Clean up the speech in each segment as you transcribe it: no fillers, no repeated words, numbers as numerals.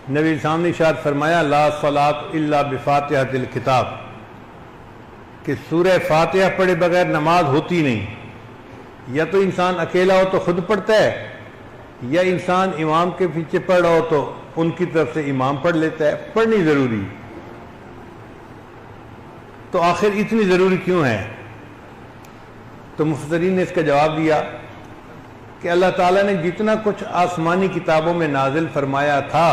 نبی اسلام نے ارشاد فرمایا لا صلاۃ الا بفاتحۃ الکتاب، کہ سورہ فاتحہ پڑھے بغیر نماز ہوتی نہیں. یا تو انسان اکیلا ہو تو خود پڑھتا ہے، یا انسان امام کے پیچھے پڑھ رہا ہو تو ان کی طرف سے امام پڑھ لیتا ہے. پڑھنی ضروری. تو آخر اتنی ضروری کیوں ہے؟ تو مفسرین نے اس کا جواب دیا کہ اللہ تعالیٰ نے جتنا کچھ آسمانی کتابوں میں نازل فرمایا تھا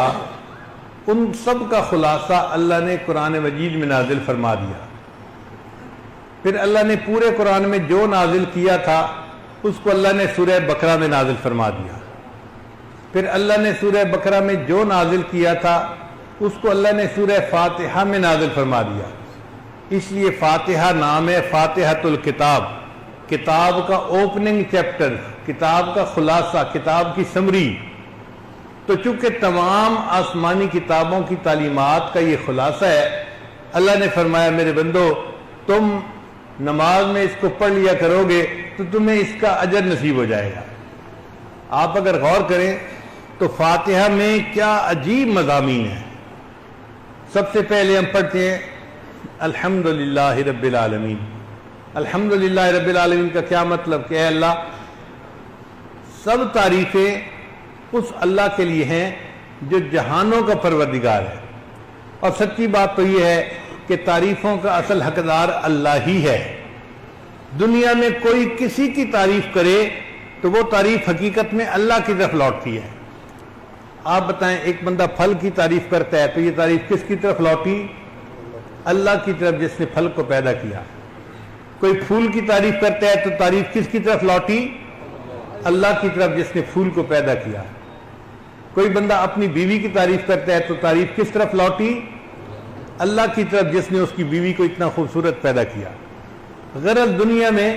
ان سب کا خلاصہ اللہ نے قرآن مجید میں نازل فرما دیا. پھر اللہ نے پورے قرآن میں جو نازل کیا تھا اس کو اللہ نے سورہ بقرہ میں نازل فرما دیا. پھر اللہ نے سورہ بقرہ میں جو نازل کیا تھا اس کو اللہ نے سورہ فاتحہ میں نازل فرما دیا. اس لیے فاتحہ نام ہے فاتحۃ الکتاب، کتاب کا اوپننگ چیپٹر، کتاب کا خلاصہ، کتاب کی سمری. تو چونکہ تمام آسمانی کتابوں کی تعلیمات کا یہ خلاصہ ہے، اللہ نے فرمایا میرے بندو تم نماز میں اس کو پڑھ لیا کرو گے تو تمہیں اس کا اجر نصیب ہو جائے گا. آپ اگر غور کریں تو فاتحہ میں کیا عجیب مضامین ہیں. سب سے پہلے ہم پڑھتے ہیں الحمدللہ رب العالمین. الحمدللہ رب العالمین کا کیا مطلب کہ اے اللہ سب تعریفیں اس اللہ کے لیے ہیں جو جہانوں کا پروردگار ہے. اور سچی بات تو یہ ہے کہ تعریفوں کا اصل حقدار اللہ ہی ہے. دنیا میں کوئی کسی کی تعریف کرے تو وہ تعریف حقیقت میں اللہ کی طرف لوٹتی ہے. آپ بتائیں ایک بندہ پھل کی تعریف کرتا ہے تو یہ تعریف کس کی طرف لوٹی؟ اللہ کی طرف جس نے پھل کو پیدا کیا. کوئی پھول کی تعریف کرتا ہے تو تعریف کس کی طرف لوٹی؟ اللہ کی طرف جس نے پھول کو پیدا کیا. کوئی بندہ اپنی بیوی کی تعریف کرتا ہے تو تعریف کس طرف لوٹی؟ اللہ کی طرف جس نے اس کی بیوی کو اتنا خوبصورت پیدا کیا. غرض دنیا میں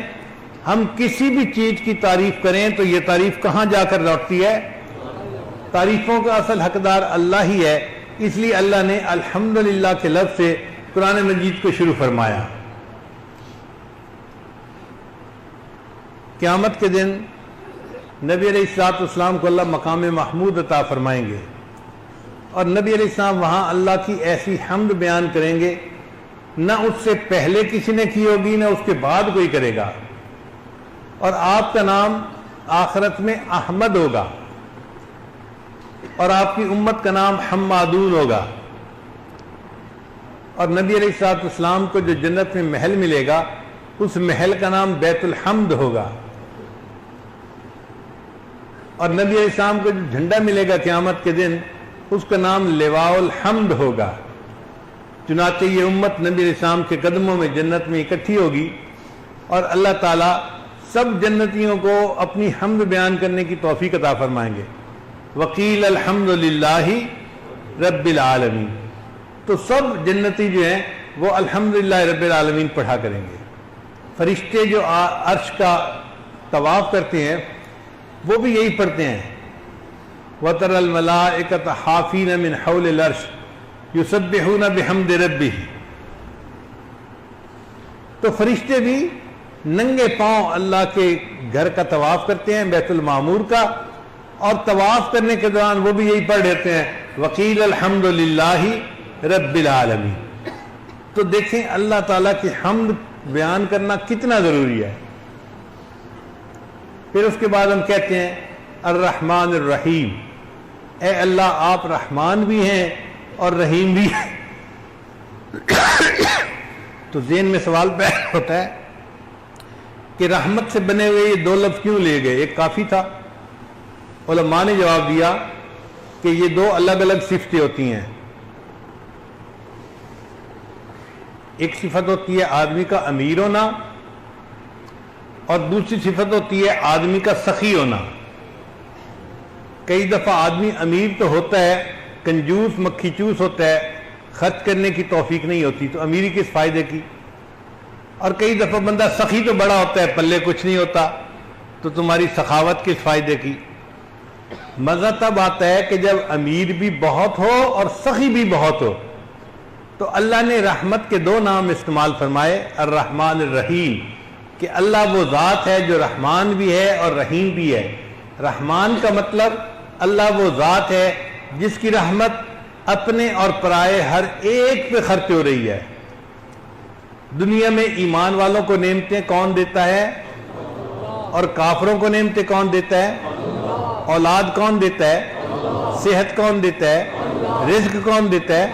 ہم کسی بھی چیز کی تعریف کریں تو یہ تعریف کہاں جا کر لوٹتی ہے؟ تعریفوں کا اصل حقدار اللہ ہی ہے. اس لیے اللہ نے الحمدللہ کے لفظ سے قرآن مجید کو شروع فرمایا. قیامت کے دن نبی علیہ الصلوۃ والسلام کو اللہ مقام محمود عطا فرمائیں گے اور نبی علیہ السلام وہاں اللہ کی ایسی حمد بیان کریں گے نہ اس سے پہلے کسی نے کی ہوگی نہ اس کے بعد کوئی کرے گا. اور آپ کا نام آخرت میں احمد ہوگا اور آپ کی امت کا نام حمادون ہوگا. اور نبی علیہ الصلوۃ والسلام کو جو جنت میں محل ملے گا اس محل کا نام بیت الحمد ہوگا. اور نبی علیہ السلام کو جو جھنڈا ملے گا قیامت کے دن اس کا نام لواء الحمد ہوگا. چنانچہ یہ امت نبی علیہ السلام کے قدموں میں جنت میں اکٹھی ہوگی اور اللہ تعالیٰ سب جنتیوں کو اپنی حمد بیان کرنے کی توفیق عطا فرمائیں گے. وقیل الحمدللہ رب العالمین. تو سب جنتی جو ہیں وہ الحمدللہ رب العالمین پڑھا کریں گے. فرشتے جو عرش کا طواف کرتے ہیں وہ بھی یہی پڑھتے ہیں. وَتَرَى الْمَلَائِكَةَ حَافِينَ مِنْ حَوْلِ الْعَرْشِ يُسَبِّحُونَ بِحَمْدِ رَبِّهِ. تو فرشتے بھی ننگے پاؤں اللہ کے گھر کا طواف کرتے ہیں، بیت المعمور کا، اور طواف کرنے کے دوران وہ بھی یہی پڑھ لیتے ہیں وقیل الحمدللہ رب العالمین. تو دیکھیں اللہ تعالیٰ کی حمد بیان کرنا کتنا ضروری ہے. پھر اس کے بعد ہم کہتے ہیں الرحمن الرحیم. اے اللہ آپ رحمان بھی ہیں اور رحیم بھی ہیں. تو ذہن میں سوال پیدا ہوتا ہے کہ رحمت سے بنے ہوئے یہ دو لفظ کیوں لے گئے؟ ایک کافی تھا. علماء نے جواب دیا کہ یہ دو الگ الگ صفتیں ہوتی ہیں. ایک صفت ہوتی ہے آدمی کا امیر ہونا اور دوسری صفت ہوتی ہے آدمی کا سخی ہونا. کئی دفعہ آدمی امیر تو ہوتا ہے، کنجوس مکھی چوس ہوتا ہے، خرچ کرنے کی توفیق نہیں ہوتی، تو امیری کس فائدے کی. اور کئی دفعہ بندہ سخی تو بڑا ہوتا ہے، پلے کچھ نہیں ہوتا، تو تمہاری سخاوت کس فائدے کی. مزہ تب آتا ہے کہ جب امیر بھی بہت ہو اور سخی بھی بہت ہو. تو اللہ نے رحمت کے دو نام استعمال فرمائے، الرحمن الرحیم، کہ اللہ وہ ذات ہے جو رحمان بھی ہے اور رحیم بھی ہے. رحمان کا مطلب اللہ وہ ذات ہے جس کی رحمت اپنے اور پرائے ہر ایک پہ خرچ ہو رہی ہے۔ دنیا میں ایمان والوں کو نعمتیں کون دیتا ہے اور کافروں کو نعمتیں کون دیتا ہے؟ اولاد کون دیتا ہے؟ صحت کون دیتا ہے؟ رزق کون دیتا ہے؟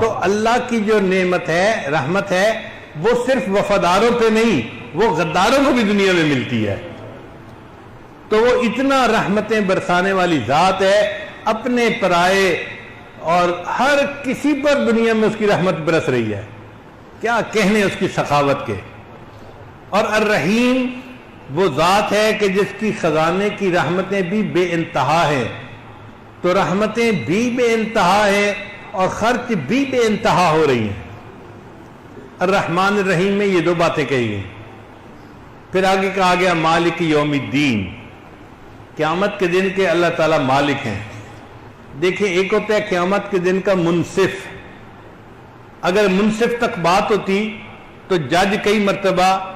تو اللہ کی جو نعمت ہے، رحمت ہے، وہ صرف وفاداروں پہ نہیں، وہ غداروں کو بھی دنیا میں ملتی ہے۔ تو وہ اتنا رحمتیں برسانے والی ذات ہے، اپنے پرائے اور ہر کسی پر دنیا میں اس کی رحمت برس رہی ہے۔ کیا کہنے اس کی سخاوت کے۔ اور الرحیم وہ ذات ہے کہ جس کی خزانے کی رحمتیں بھی بے انتہا ہیں، تو رحمتیں بھی بے انتہا ہیں اور خرچ بھی بے انتہا ہو رہی ہیں۔ الرحمن الرحیم میں یہ دو باتیں کہی گئی۔ پھر آگے کہا گیا مالک یوم الدین، قیامت کے دن کے اللہ تعالیٰ مالک ہیں۔ دیکھیں، ایک ہوتا ہے قیامت کے دن کا منصف۔ اگر منصف تک بات ہوتی تو جج کئی مرتبہ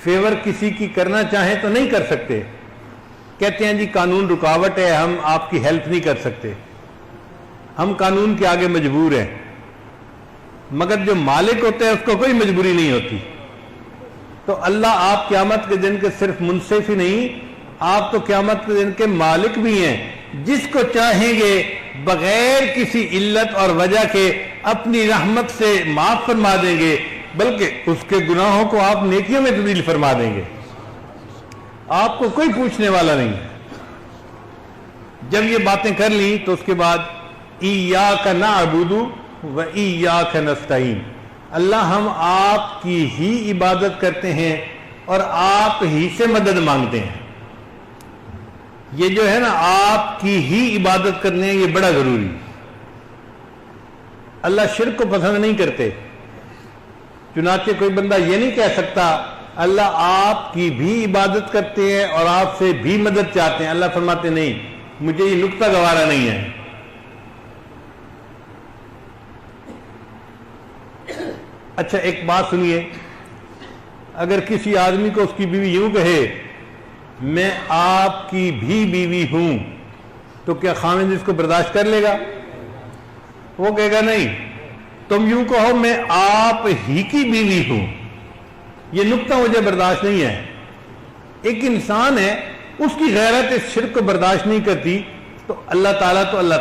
فیور کسی کی کرنا چاہیں تو نہیں کر سکتے، کہتے ہیں جی قانون رکاوٹ ہے، ہم آپ کی ہیلپ نہیں کر سکتے، ہم قانون کے آگے مجبور ہیں۔ مگر جو مالک ہوتا ہے اس کو کوئی مجبوری نہیں ہوتی۔ تو اللہ آپ قیامت کے دن کے صرف منصف ہی نہیں، آپ تو قیامت کے دن کے مالک بھی ہیں۔ جس کو چاہیں گے بغیر کسی علت اور وجہ کے اپنی رحمت سے معاف فرما دیں گے، بلکہ اس کے گناہوں کو آپ نیکیوں میں تبدیل فرما دیں گے۔ آپ کو کوئی پوچھنے والا نہیں ہے۔ جب یہ باتیں کر لیں تو اس کے بعد ایاک نعبد و ایاک نستعین، اللہ ہم آپ کی ہی عبادت کرتے ہیں اور آپ ہی سے مدد مانگتے ہیں۔ یہ جو ہے نا آپ کی ہی عبادت کرنے یہ بڑا ضروری۔ اللہ شرک کو پسند نہیں کرتے، چنانچہ کوئی بندہ یہ نہیں کہہ سکتا اللہ آپ کی بھی عبادت کرتے ہیں اور آپ سے بھی مدد چاہتے ہیں۔ اللہ فرماتے نہیں، مجھے یہ نکتہ گوارا نہیں ہے۔ اچھا ایک بات سنیے، اگر کسی آدمی کو اس کی بیوی یوں کہے میں آپ کی بھی بیوی ہوں، تو کیا خاوند اس کو برداشت کر لے گا؟ وہ کہے گا نہیں۔ تم یوں کہو میں آپ ہی کی بیوی ہوں، یہ نکتہ مجھے برداشت نہیں ہے۔ ایک انسان ہے، اس کی غیرت اس شرک کو برداشت نہیں کرتی، تو اللہ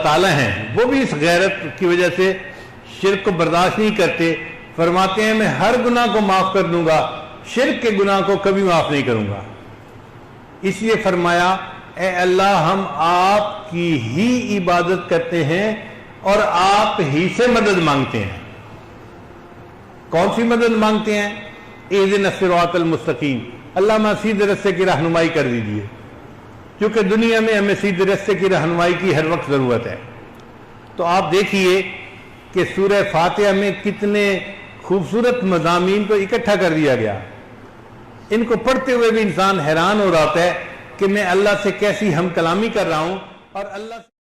تعالیٰ ہیں، وہ بھی اس غیرت کی وجہ سے شرک کو برداشت نہیں کرتے۔ فرماتے ہیں میں ہر گناہ کو معاف کر دوں گا، شرک کے گناہ کو کبھی معاف نہیں کروں گا۔ اس لیے فرمایا اے اللہ ہم آپ کی ہی عبادت کرتے ہیں اور آپ ہی سے مدد مانگتے ہیں۔ کون سی مدد مانگتے ہیں؟ اہدنا الصراط المستقیم، اللہ ہمیں سیدھے راستے کی رہنمائی کر دیجیے، کیونکہ دنیا میں ہمیں سیدھے راستے کی رہنمائی کی ہر وقت ضرورت ہے۔ تو آپ دیکھیے کہ سورہ فاتحہ میں کتنے خوبصورت مضامین کو اکٹھا کر دیا گیا۔ ان کو پڑھتے ہوئے بھی انسان حیران ہو رہا ہے کہ میں اللہ سے کیسی ہم کلامی کر رہا ہوں اور اللہ